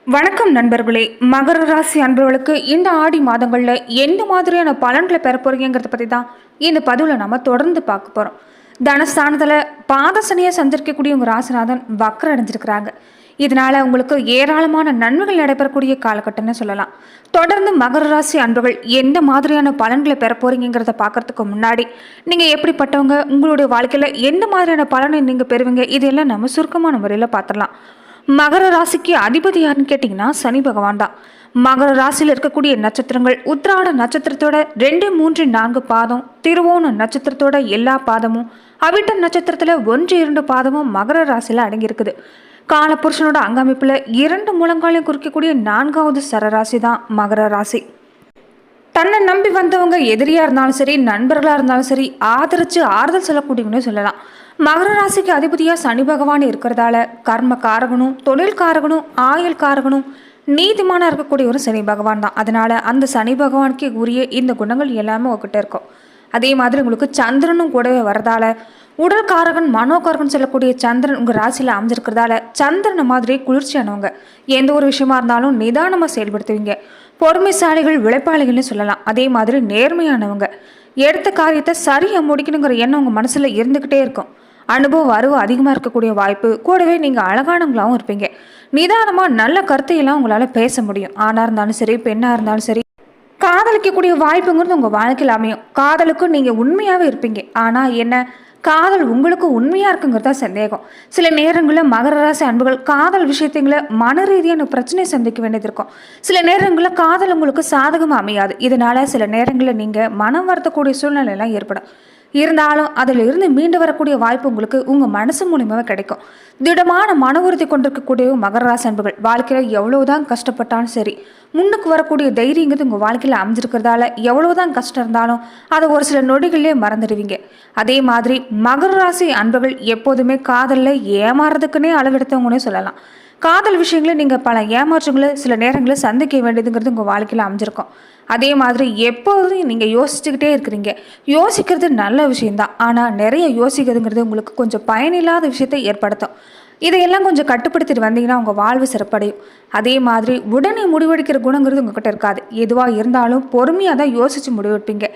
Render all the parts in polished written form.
வணக்கம் நண்பர்களே. மகர ராசி அன்பர்களுக்கு இந்த ஆடி மாதங்களில் எந்த மாதிரியான பலன்களை பெற போறீங்கிறத பற்றி தான் இந்த பதிவில் நம்ம தொடர்ந்து பார்க்க போகிறோம். தனஸ்தானத்தில் பாதசனியை சந்திரிக்கக்கூடிய உங்கள் ராசிநாதன் வக்கரம் அடைஞ்சிருக்கிறாங்க. இதனால் உங்களுக்கு ஏராளமான நன்மைகள் நடைபெறக்கூடிய காலகட்டம்னு சொல்லலாம். தொடர்ந்து மகர ராசி அன்பர்கள் எந்த மாதிரியான பலன்களை பெற போறீங்கிறத பார்க்கறதுக்கு முன்னாடி நீங்கள் எப்படிப்பட்டவங்க, உங்களுடைய வாழ்க்கையில் எந்த மாதிரியான பலனை நீங்கள் பெறுவீங்க, இதெல்லாம் நம்ம சுருக்கமான முறையில் பார்த்துடலாம். மகர ராசிக்கு அதிபதி யாருன்னு கேட்டிங்கன்னா சனி பகவான் தான். மகர ராசியில் இருக்கக்கூடிய நட்சத்திரங்கள் உத்திராட நட்சத்திரத்தோட 2, 3, 4 பாதம், திருவோண நட்சத்திரத்தோட எல்லா பாதமும், அவிட்ட நட்சத்திரத்தில் 1, 2 பாதமும் மகர ராசியில் அடங்கியிருக்குது. காலபுருஷனோட அங்கமைப்பில் 2 முழங்காலையும் குறிக்கக்கூடிய 4வது சரராசி தான் மகர ராசி. தன்னை நம்பி வந்தவங்க எதிரியாக இருந்தாலும் சரி, நண்பர்களாக இருந்தாலும் சரி, ஆதரித்து ஆறுதல் சொல்லக்கூடியவங்கன்னு சொல்லலாம். மகர ராசிக்கு அதிபதியாக சனி பகவான் இருக்கிறதால கர்ம காரகனும், தொழில் காரகனும், ஆயுள் காரகனும், நீதிமானாக இருக்கக்கூடிய ஒரு சனி பகவான் தான். அதனால் அந்த சனி பகவானுக்கு உரிய இந்த குணங்கள் எல்லாமே உங்ககிட்ட இருக்கும். அதே மாதிரி உங்களுக்கு சந்திரனும் கூடவே வரதால உடல் காரகன், மனோகாரகன் சொல்லக்கூடிய சந்திரன் உங்கள் ராசியில் அமைஞ்சிருக்கிறதால சந்திரனை மாதிரி குளிர்ச்சியானவங்க. எந்த ஒரு விஷயமா இருந்தாலும் நிதானமாக செயல்படுத்துவீங்க. பொறுமைசாலிகள், உழைப்பாளிகள்னு சொல்லலாம். அதே மாதிரி நேர்மையானவங்க. எடுத்த காரியத்தை சரியாக முடிக்கணுங்கிற எண்ணம் உங்கள் மனசில் இருந்துக்கிட்டே இருக்கும். அனுபவம் அறிவு அதிகமாக இருக்கக்கூடிய வாய்ப்பு. கூடவே நீங்கள் அழகானவங்களாகவும் இருப்பீங்க. நிதானமாக நல்ல கருத்தையெல்லாம் உங்களால் பேச முடியும். ஆணாக இருந்தாலும் சரி, பெண்ணாக இருந்தாலும் சரி, காதலிக்கக்கூடிய வாய்ப்புங்கிறது உங்கள் வாழ்க்கையில் அமையும். காதலுக்கும் நீங்கள் உண்மையாகவே இருப்பீங்க. ஆனால் என்ன, காதல் உங்களுக்கு உண்மையாக இருக்குங்கிறதா சந்தேகம். சில நேரங்களில் மகர ராசி அன்புகள் காதல் விஷயத்துங்களை மன ரீதியான பிரச்சனை சந்திக்க வேண்டியது இருக்கும். சில நேரங்களில் காதல் உங்களுக்கு சாதகமாக அமையாது. இதனால் சில நேரங்களில் நீங்கள் மனம் வருத்தக்கூடிய சூழ்நிலையெல்லாம் ஏற்படும். இருந்தாலும் அதில் இருந்து மீண்டு வரக்கூடிய வாய்ப்பு உங்களுக்கு உங்கள் மனசு மூலியமாக கிடைக்கும். திடமான மன உறுதி கொண்டிருக்கக்கூடிய மகர ராசி அன்புகள் வாழ்க்கையில் எவ்வளவுதான் கஷ்டப்பட்டாலும் சரி, முன்னுக்கு வரக்கூடிய தைரியங்கிறது உங்கள் வாழ்க்கையில் அமைஞ்சிருக்கிறதால எவ்வளவுதான் கஷ்டம் இருந்தாலும் அதை ஒரு சில நொடிகளிலே மறந்துடுவீங்க. அதே மாதிரி மகர ராசி அன்புகள் எப்போதுமே காதலில் ஏமாறதுக்குன்னே அளவெடுத்தவங்கன்னே சொல்லலாம். காதல் விஷயங்களை நீங்கள் பல ஏமாற்றங்களை சில நேரங்களில் சந்திக்க வேண்டியதுங்கிறது உங்கள் வாழ்க்கையில் அமைஞ்சிருக்கும். அதே மாதிரி எப்போதும் நீங்கள் யோசிச்சுக்கிட்டே இருக்கிறீங்க. யோசிக்கிறது நல்ல விஷயந்தான். ஆனால் நிறைய யோசிக்கிறதுங்கிறது உங்களுக்கு கொஞ்சம் பயனில்லாத விஷயத்தை ஏற்படுத்தும். இதையெல்லாம் கொஞ்சம் கட்டுப்படுத்திட்டு வந்தீங்கன்னா உங்கள் வாழ்வு சிறப்படையும். அதே மாதிரி உடனே முடிவெடுக்கிற குணங்கிறது உங்ககிட்ட இருக்காது. எதுவாக இருந்தாலும் பொறுமையாக தான் யோசித்து முடிவெடுப்பீங்க.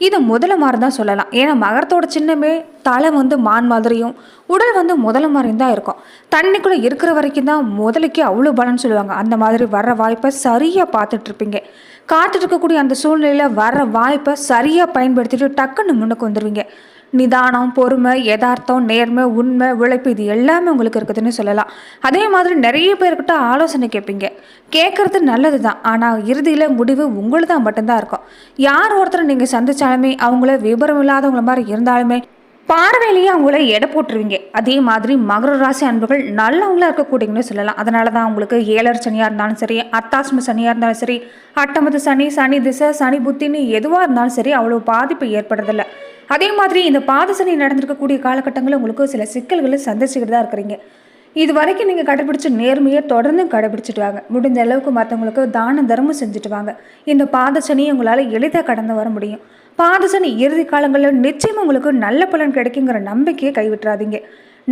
இது முதல மாதிரி தான் சொல்லலாம். ஏன்னா மகரத்தோட சின்னமே தலை மான் மாதிரியும், உடல் முதல மாதிரியும் தான் இருக்கும். தண்ணிக்குள்ளே இருக்கிற வரைக்கும் தான் முதலுக்கு அவ்வளோ பலன்னு சொல்லுவாங்க. அந்த மாதிரி வர்ற வாய்ப்பை சரியாக பார்த்துட்ருப்பீங்க. காத்துட்டு இருக்கக்கூடிய அந்த சூழ்நிலையில் வர்ற வாய்ப்பை சரியாக பயன்படுத்திட்டு டக்குன்னு முன்னுக்கு வந்துடுவீங்க. நிதானம், பொறுமை, யதார்த்தம், நேர்மை, உண்மை, உழைப்பு, இது எல்லாமே உங்களுக்கு இருக்குதுன்னு சொல்லலாம். அதே மாதிரி நிறைய பேர்கிட்ட ஆலோசனை கேட்பீங்க. கேட்கறது நல்லது தான். ஆனால் இறுதியில் முடிவு உங்களுக்கு தான் மட்டும்தான் இருக்கும். யார் ஒருத்தரை நீங்கள் சந்திச்சாலுமே அவங்கள விபரம் இல்லாதவங்கள மாதிரி இருந்தாலுமே பார்வையிலேயே அவங்கள எடை போட்டுருவீங்க. அதே மாதிரி மகர ராசி அன்புகள் நல்லவங்களா இருக்கக்கூடியன்னு சொல்லலாம். அதனால தான் உங்களுக்கு 7 சனியாக இருந்தாலும் சரி, அர்த்தாசிரம சனியாக இருந்தாலும் சரி, அட்டமது சனி, சனி திசை, சனி புத்தின்னு எதுவாக இருந்தாலும் சரி அவ்வளோ பாதிப்பு ஏற்படுறதில்ல. அதே மாதிரி இந்த பாத சனி நடந்திருக்கக்கூடிய காலகட்டங்களில் உங்களுக்கு சில சிக்கல்களை சந்திச்சுக்கிட்டு தான் இருக்கிறீங்க. இது வரைக்கும் நீங்கள் கடைபிடிச்ச நேர்மையை தொடர்ந்து கடைபிடிச்சிட்டு வாங்க. முடிஞ்ச அளவுக்கு மற்றவங்களுக்கு தான தர்மம் செஞ்சுட்டு வாங்க. இந்த பாத சனியை உங்களால் எளிதாக கடந்து வர முடியும். பாதசனி இறுதி காலங்களில் நிச்சயம் உங்களுக்கு நல்ல பலன் கிடைக்குங்கிற நம்பிக்கையை கைவிட்டுறாதீங்க.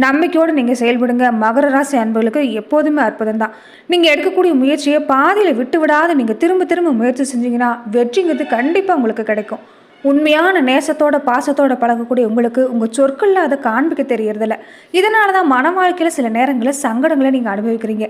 நம்பிக்கையோடு நீங்கள் செயல்படுங்க. மகர ராசி அன்பர்களுக்கு எப்போதுமே அற்புதம் தான். நீங்கள் எடுக்கக்கூடிய முயற்சியை பாதியில் விட்டு விடாத நீங்கள் திரும்ப திரும்ப முயற்சி செஞ்சீங்கன்னா வெற்றிங்கிறது கண்டிப்பாக உங்களுக்கு கிடைக்கும். உண்மையான நேசத்தோட பாசத்தோட பழகக்கூடிய உங்களுக்கு உங்கள் சொற்களில் அதை காண்பிக்க தெரியறதில்ல. இதனால தான் மன வாழ்க்கையில் சில நேரங்களில் சங்கடங்களை நீங்கள் அனுபவிக்கிறீங்க.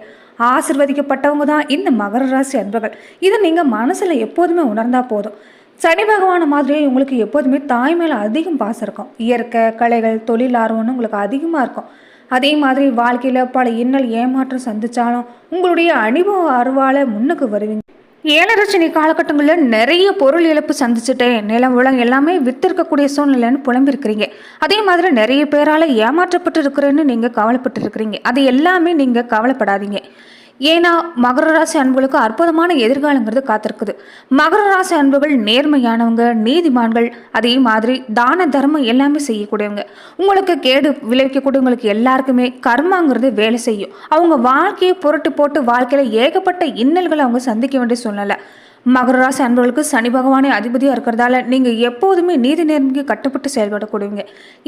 ஆசிர்வதிக்கப்பட்டவங்க தான் இந்த மகர ராசி அன்பர்கள். இதை நீங்கள் மனசில் எப்போதுமே உணர்ந்தால் போதும். சனி பகவான மாதிரியே உங்களுக்கு எப்போதுமே தாய் மேலே அதிகம் பாசம் இருக்கும். இயற்கை, கலைகள், தொழில் ஆர்வம்னு உங்களுக்கு அதிகமாக இருக்கும். அதே மாதிரி வாழ்க்கையில் பல இன்னல் ஏமாற்றம் சந்தித்தாலும் உங்களுடைய அனுபவ அறிவால் முன்னுக்கு வருவீங்க. 7 சனி காலகட்டங்களில் நிறைய பொருள் இழப்பு சந்திச்சுட்டேன், நிலம் உலகம் எல்லாமே வித்திருக்கக்கூடிய சூழ்நிலைன்னு புலம்பிருக்கிறீங்க. அதே மாதிரி நிறைய பேரால் ஏமாற்றப்பட்டு இருக்கிறேன்னு நீங்கள் கவலைப்பட்டு இருக்கிறீங்க. அது எல்லாமே நீங்கள் கவலைப்படாதீங்க. ஏன்னா மகர ராசி அன்புகளுக்கு அற்புதமான எதிர்காலங்கிறது காத்திருக்குது. மகர ராசி அன்புகள் நேர்மையானவங்க, நீதிமான்கள், அதே மாதிரி தான தர்மம் எல்லாமே செய்யக்கூடியவங்க. உங்களுக்கு கேடு விளைவிக்கக்கூடியவங்களுக்கு எல்லாருக்குமே கர்மாங்கிறது வேலை செய்யும். அவங்க வாழ்க்கையை புரட்டு போட்டு வாழ்க்கையில் ஏகப்பட்ட இன்னல்களை அவங்க சந்திக்க வேண்டிய சூழ்நிலை. மகர ராசி அன்பர்களுக்கு சனி பகவானே அதிபதியாக இருக்கிறதால நீங்கள் எப்போதுமே நீதி நேர்மைக்கு கட்டுப்பட்டு செயல்படக்கூடியவங்க.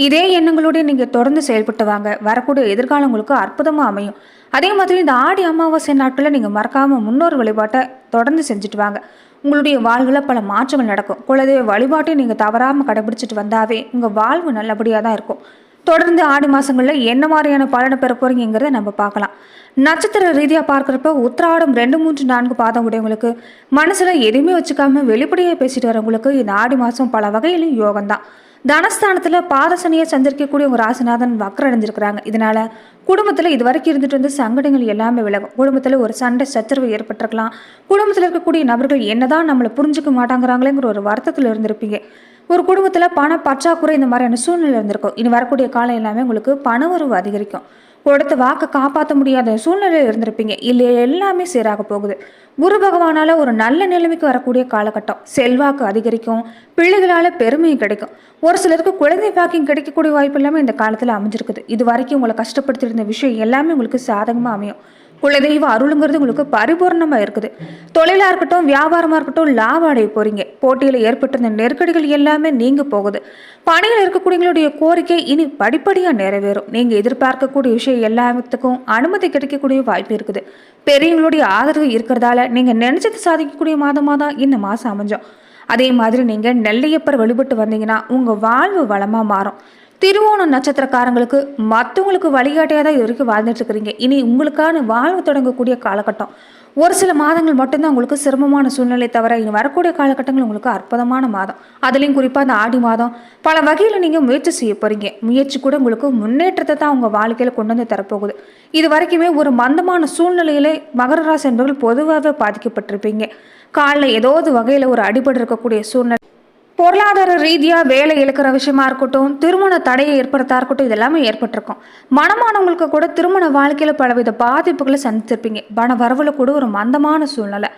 இதே எண்ணங்களோட நீங்கள் தொடர்ந்து செயல்பட்டு வாங்க. வரக்கூடிய எதிர்காலம் உங்களுக்கு அற்புதமாக அமையும். அதே மாதிரி இந்த ஆடி அமாவாசை நாட்களில் நீங்கள் மறக்காமல் முன்னோர் வழிபாட்டை தொடர்ந்து செஞ்சுட்டு வாங்க. உங்களுடைய வாழ்வில் பல மாற்றங்கள் நடக்கும். குலதெய்வ வழிபாட்டையும் நீங்கள் தவறாமல் கடைபிடிச்சிட்டு வந்தாவே உங்கள் வாழ்வு நல்லபடியாக தான் இருக்கும். தொடர்ந்து ஆடி மாதங்களில் என்ன மாதிரியான பலனை பெற போகிறீங்கிறத நம்ம பார்க்கலாம். நட்சத்திர ரீதியாக பார்க்குறப்ப உத்திராடம் 2, 3, 4 பாதம் உடையவங்களுக்கு மனசில் எதுவுமே வச்சுக்காம வெளிப்படையாக பேசிட்டு வரவங்களுக்கு இந்த ஆடி மாதம் பல வகையிலும் யோகம்தான். தனஸ்தானத்தில் பாதசனியை சந்திரிக்கக்கூடிய ஒரு ராசிநாதன் வக்கரடைஞ்சிருக்கிறாங்க. இதனால் குடும்பத்தில் இது வரைக்கும் இருந்துட்டு வந்து சங்கடங்கள் எல்லாமே விலகும். குடும்பத்தில் ஒரு சண்டை சச்சரவு ஏற்பட்டிருக்கலாம். குடும்பத்தில் இருக்கக்கூடிய நபர்கள் என்னதான் நம்மளை புரிஞ்சுக்க மாட்டாங்கிறாங்களேங்கிற ஒரு வருத்தத்தில் இருந்திருப்பீங்க. ஒரு குடும்பத்தில் பண பற்றாக்குறை இந்த மாதிரியான சூழ்நிலை இருந்திருக்கும். இனி வரக்கூடிய காலம் எல்லாமே உங்களுக்கு பண வரவு அதிகரிக்கும். கொடுத்த வாக்கை காப்பாற்ற முடியாத சூழ்நிலையில் இருந்திருப்பீங்க. இல்லை எல்லாமே சீராக போகுது. குரு பகவானால ஒரு நல்ல நிலைமைக்கு வரக்கூடிய காலகட்டம். செல்வாக்கு அதிகரிக்கும். பிள்ளைகளால் பெருமையும் கிடைக்கும். ஒரு சிலருக்கு குழந்தை பாக்கியம் கிடைக்கக்கூடிய வாய்ப்பு எல்லாமே இந்த காலத்தில் அமைஞ்சிருக்குது. இது வரைக்கும் உங்களை கஷ்டப்படுத்திருந்த விஷயம் எல்லாமே உங்களுக்கு சாதகமாக அமையும். குலதெய்வ அருளுங்கிறது உங்களுக்கு பரிபூர்ணமாக இருக்குது. தொழிலாக இருக்கட்டும், வியாபாரமாக இருக்கட்டும், லாபம் அடைய போறீங்க. போட்டியில் ஏற்பட்டிருந்த நெருக்கடிகள் எல்லாமே நீங்க போகுது. பணியில் இருக்கக்கூடியவங்களுடைய கோரிக்கை இனி படிப்படியாக நிறைவேறும். நீங்கள் எதிர்பார்க்கக்கூடிய விஷயம் எல்லாத்துக்கும் அனுமதி கிடைக்கக்கூடிய வாய்ப்பு இருக்குது. பெரியவங்களுடைய ஆதரவு இருக்கிறதால நீங்கள் நினைச்சது சாதிக்கக்கூடிய மாதமாக தான் இந்த மாதம் அமைஞ்சோம். அதே மாதிரி நீங்கள் நெல்லையப்பர் வழிபட்டு வந்தீங்கன்னா உங்கள் வாழ்வு வளமாக மாறும். திருவோண நட்சத்திரக்காரங்களுக்கு மற்றவங்களுக்கு வழிகாட்டியாக தான் இது வரைக்கும் வாழ்ந்துட்டு இருக்கிறீங்க. இனி உங்களுக்கான வாழ்வு தொடங்கக்கூடிய காலகட்டம். ஒரு சில மாதங்கள் மட்டும்தான் உங்களுக்கு சிரமமான சூழ்நிலை தவிர இனி வரக்கூடிய காலகட்டங்கள் உங்களுக்கு அற்புதமான மாதம். அதுலேயும் குறிப்பாக அந்த ஆடி மாதம் பல வகையில் நீங்கள் முயற்சி செய்ய போகிறீங்க. முயற்சி கூட உங்களுக்கு முன்னேற்றத்தை தான் உங்கள் வாழ்க்கையில் கொண்டு வந்து தரப்போகுது. இது வரைக்குமே ஒரு மந்தமான சூழ்நிலையிலே மகர ராசி என்பவர்கள் பொதுவாகவே பாதிக்கப்பட்டிருப்பீங்க. காலில் ஏதாவது வகையில் ஒரு அடிபட்டு இருக்கக்கூடிய சூழ்நிலை, பொருளாதார ரீதியாக வேலை இழக்கிற விஷயமா இருக்கட்டும், திருமண தடையை ஏற்படுத்தா இருக்கட்டும், இதெல்லாமே ஏற்பட்டிருக்கும். மனமானவங்களுக்கு கூட திருமண வாழ்க்கையில் பலவித பாதிப்புகளை சந்தித்திருப்பீங்க. பண வரவில் கூட ஒரு மந்தமான சூழ்நிலை.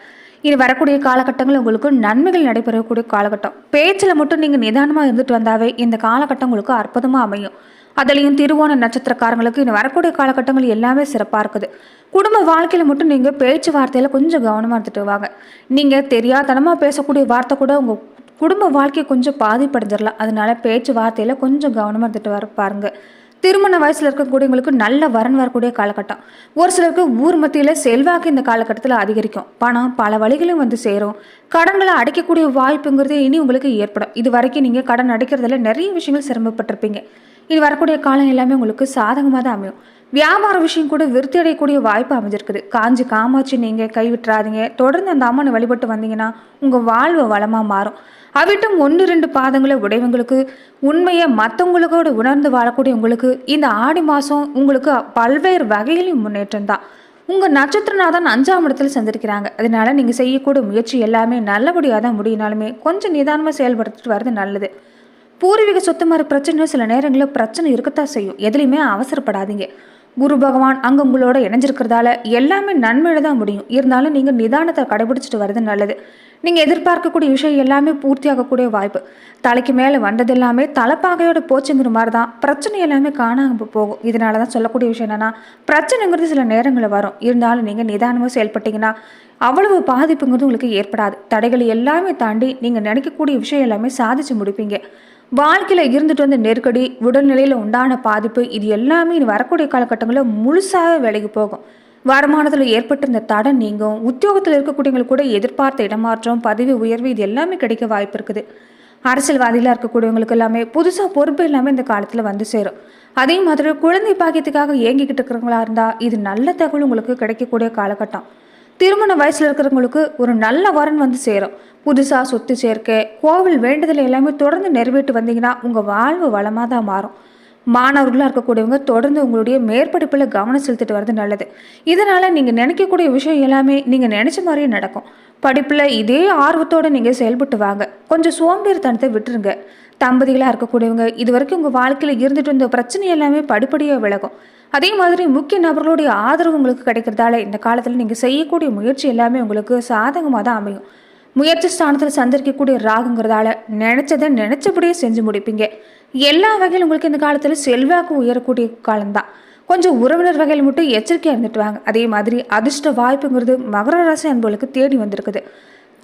இனி வரக்கூடிய காலகட்டங்கள் உங்களுக்கு நன்மைகள் நடைபெறக்கூடிய காலகட்டம். பேச்சில் மட்டும் நீங்கள் நிதானமாக இருந்துட்டு வந்தாவே இந்த காலகட்டம் உங்களுக்கு அற்புதமாக அமையும். அதுலேயும் திருவோண நட்சத்திரக்காரங்களுக்கு இனி வரக்கூடிய காலகட்டங்கள் எல்லாமே சிறப்பாக இருக்குது. குடும்ப வாழ்க்கையில் மட்டும் நீங்கள் பேச்சுவார்த்தையில் கொஞ்சம் கவனமாக இருந்துட்டு வாங்க. நீங்கள் தெரியாதனமாக பேசக்கூடிய வார்த்தை கூட உங்கள் குடும்ப வாழ்க்கை கொஞ்சம் பாதிப்படைஞ்சிடலாம். அதனால பேச்சுவார்த்தையில் கொஞ்சம் கவனமாக இருந்துட்டு வர பாருங்க. திருமண வயசில் இருக்கக்கூடியவங்களுக்கு நல்ல வரன் வரக்கூடிய காலகட்டம். ஒரு சிலருக்கு ஊர் மத்தியில் செல்வாக்கு இந்த காலகட்டத்தில் அதிகரிக்கும். பணம் பல வழிகளும் வந்து சேரும். கடன்களை அடைக்கக்கூடிய வாய்ப்புங்கிறது இனி உங்களுக்கு ஏற்படும். இது வரைக்கும் நீங்கள் கடன் அடைக்கிறதுல நிறைய விஷயங்கள் சிரமப்பட்டிருப்பீங்க. இது வரக்கூடிய காலம் எல்லாமே உங்களுக்கு சாதகமாக தான் அமையும். வியாபார விஷயம் கூட விருத்தி அடையக்கூடிய வாய்ப்பு அமைஞ்சிருக்குது. காஞ்சி காமாட்சி நீங்கள் கைவிட்டுறாதீங்க. தொடர்ந்து அந்த அம்மனை வழிபட்டு வந்தீங்கன்னா உங்கள் வாழ்வு வளமாக மாறும். அவிட்டும் 1, 2 பாதங்களை உடையவங்களுக்கு உண்மையை மற்றவங்களுக்கோடு உணர்ந்து வாழக்கூடிய உங்களுக்கு இந்த ஆடி மாதம் உங்களுக்கு பல்வேறு வகையிலும் முன்னேற்றம் தான். உங்கள் நட்சத்திரநாதன் 5ஆம் இடத்துல சந்திருக்கிறாங்க. அதனால நீங்கள் செய்யக்கூடிய முயற்சி எல்லாமே நல்லபடியாக தான் முடியினாலுமே கொஞ்சம் நிதானமாக செயல்படுத்திட்டு வர்றது நல்லது. பூர்வீக சொத்து மாதிரி பிரச்சனை சில நேரங்களில் பிரச்சனை இருக்கத்தான் செய்யும். எதுலையுமே அவசரப்படாதீங்க. குரு பகவான் அங்கே உங்களோட இணைஞ்சிருக்கிறதால எல்லாமே நன்மையில தான் முடியும். இருந்தாலும் நீங்கள் நிதானத்தை கடைபிடிச்சிட்டு வர்றது நல்லது. நீங்கள் எதிர்பார்க்கக்கூடிய விஷயம் எல்லாமே பூர்த்தியாகக்கூடிய வாய்ப்பு. தலைக்கு மேலே வந்தது எல்லாமே தலைப்பாகையோட போச்சுங்கிற மாதிரி தான் பிரச்சனை எல்லாமே காணாமல் போகும். இதனால தான் சொல்லக்கூடிய விஷயம் என்னென்னா, பிரச்சனைங்கிறது சில நேரங்களில் வரும். இருந்தாலும் நீங்கள் நிதானமாக செயல்பட்டீங்கன்னா அவ்வளவு பாதிப்புங்கிறது உங்களுக்கு ஏற்படாது. தடைகளை எல்லாமே தாண்டி நீங்கள் நினைக்கக்கூடிய விஷயம் எல்லாமே சாதிச்சு முடிப்பீங்க. வாழ்க்கையில் இருந்துட்டு வந்த நெருக்கடி, உடல்நிலையில் உண்டான பாதிப்பு, இது எல்லாமே இனி வரக்கூடிய காலகட்டங்களில் முழுசாக விலகி போகும். வருமானத்தில் ஏற்பட்டிருந்த தடை நீங்கும். உத்தியோகத்தில் இருக்கக்கூடியவங்களுக்கு கூட எதிர்பார்த்த இடமாற்றம், பதவி உயர்வு, இது எல்லாமே கிடைக்க வாய்ப்பு இருக்குது. அரசியல்வாதிகளாக இருக்கக்கூடியவங்களுக்கு எல்லாமே புதுசாக பொறுப்பு எல்லாமே இந்த காலத்தில் வந்து சேரும். அதே மாதிரி குழந்தை பாக்கியத்துக்காக இயங்கிக்கிட்டு இருக்கிறவங்களா இருந்தால் இது நல்ல தகவல் உங்களுக்கு கிடைக்கக்கூடிய காலகட்டம். திருமண வயசில் இருக்கிறவங்களுக்கு ஒரு நல்ல வரன் வந்து சேரும். புதுசாக சொத்து சேர்க்கை, கோவில் வேண்டுதல் எல்லாமே தொடர்ந்து நிறைவேற்றி வந்தீங்கன்னா உங்கள் வாழ்வு வளமாக தான் மாறும். மாணவர்களாக இருக்கக்கூடியவங்க தொடர்ந்து உங்களுடைய மேற்படிப்பில் கவனம் செலுத்திட்டு வர்றது நல்லது. இதனால் நீங்கள் நினைக்கக்கூடிய விஷயம் எல்லாமே நீங்கள் நினச்ச மாதிரியே நடக்கும். படிப்பில் இதே ஆர்வத்தோடு நீங்கள் செயல்பட்டு வாங்க. கொஞ்சம் சோம்பேறித்தனத்தை விட்டுருங்க. தம்பதிகளாக இருக்கக்கூடியவங்க இது வரைக்கும் உங்கள் வாழ்க்கையில் இருந்துட்டு வந்த பிரச்சனை எல்லாமே படிப்படியாக விலகும். அதே மாதிரி முக்கிய நபர்களுடைய ஆதரவு உங்களுக்கு கிடைக்கிறதால இந்த காலத்தில் நீங்கள் செய்யக்கூடிய முயற்சி எல்லாமே உங்களுக்கு சாதகமாக தான் அமையும். முயற்சி ஸ்தானத்தில் சந்திரிக்கக்கூடிய ராகுங்கிறதால நினைச்சதை நினைச்சபடியே செஞ்சு முடிப்பீங்க. எல்லா வகையிலும் உங்களுக்கு இந்த காலத்தில் செல்வாக்கு உயரக்கூடிய காலம்தான். கொஞ்சம் உறவினர் வகையில் மட்டும் எச்சரிக்கையாக இருந்துட்டு வாங்க. அதே மாதிரி அதிர்ஷ்ட வாய்ப்புங்கிறது மகர ராசி அன்பர்களுக்கு தேடி வந்திருக்குது.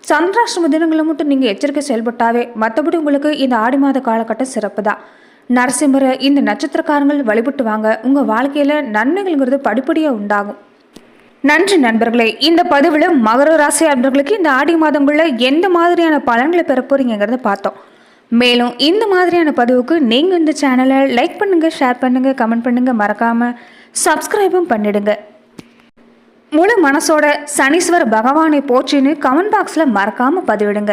சந்திராஷ்டம தினங்களில் மட்டும் நீங்கள் எச்சரிக்கை செயல்பட்டாவே மற்றபடி உங்களுக்கு இந்த ஆடி மாத காலகட்டம் சிறப்பு தான். நரசிம்மரை இந்த நட்சத்திரக்காரங்கள் வழிபட்டு வாங்க, உங்கள் வாழ்க்கையில் நன்மைகள்ங்கிறது படிப்படியாக உண்டாகும். நன்றி நண்பர்களே. இந்த பதிவில் மகர ராசி அன்பர்களுக்கு இந்த ஆடி மாதங்களில் எந்த மாதிரியான பலன்களை பெற போறீங்கிறத பார்த்தோம். மேலும் இந்த மாதிரியான பதிவுக்கு நீங்கள் இந்த சேனலை லைக் பண்ணுங்கள், ஷேர் பண்ணுங்கள், கமெண்ட் பண்ணுங்கள், மறக்காமல் சப்ஸ்கிரைபும் பண்ணிடுங்க. முழு மனசோட சனீஸ்வர பகவானை போற்றின்னு கமெண்ட் பாக்ஸில் மறக்காமல் பதிவிடுங்க.